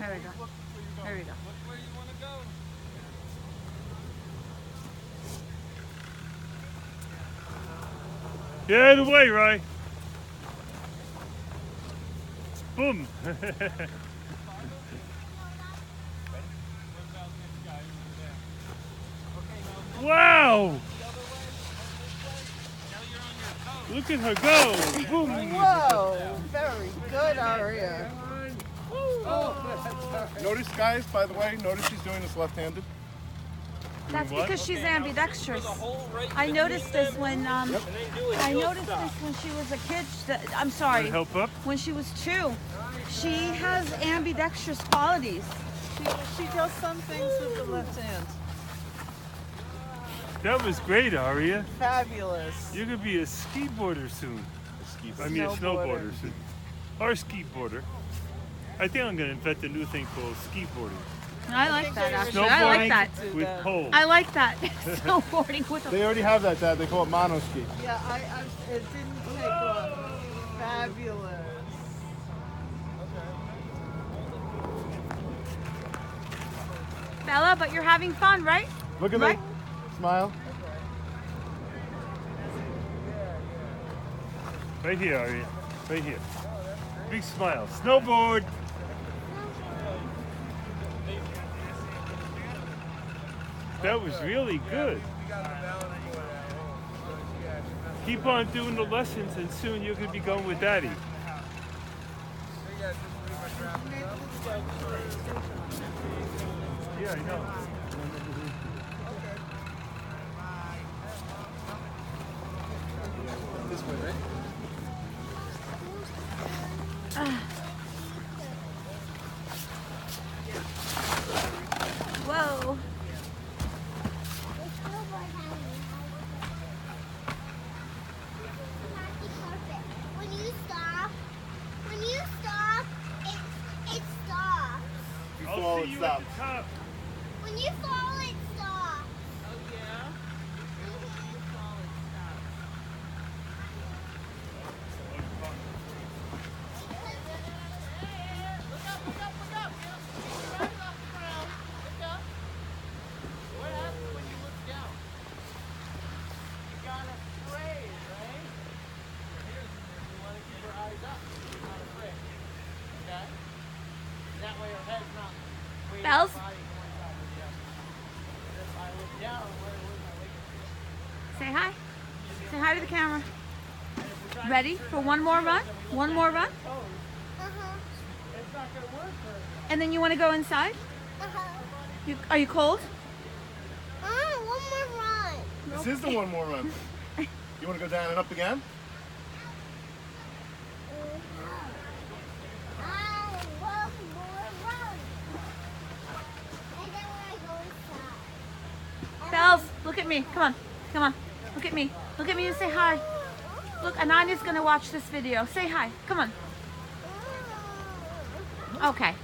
There we go. There we go. Look where you want to go. Get out of the way, Ray. Boom. Wow. Look at her go. Boom. Whoa, very good, Aria. Notice, guys, by the way, notice she's doing this left-handed. That's What? because she's ambidextrous. I noticed this when I noticed this when she was a kid. I'm sorry. Help up. When she was 2, she has ambidextrous qualities. She does some things with the left hand. That was great, Aria. Fabulous. You're gonna be a skiboarder soon. I mean, a snowboarder soon, or a skiboarder. I think I'm gonna invent a new thing called skiboarding. I like that actually. Snowboarding I like that. with poles. I like that. Snowboarding with They a already have that, Dad. They call it mono ski. Yeah, it didn't take off. Fabulous. Bella, but you're having fun, right? Look at Right. me. Smile. Right here, Aria. Right here. Big smile. Snowboard. That was really good. Keep on doing the lessons and soon you're going to be going with Daddy. Yeah, I know. This way, right? Whoa. When you stop, it stops. You I'll fall, see it you stops. at the top. When you fall, it stops. Oh, yeah? Bells? Say hi. Say hi to the camera. Ready for one more run? One more run? Uh-huh. And then you want to go inside? Uh-huh. Are you cold? One more run. This is the one more run. You want to go down and up again? One more run. And then when I go inside. Bells, look at me. Come on. Come on. Look at me. Look at me and say hi. Look, Ananya's going to watch this video. Say hi. Come on. Okay.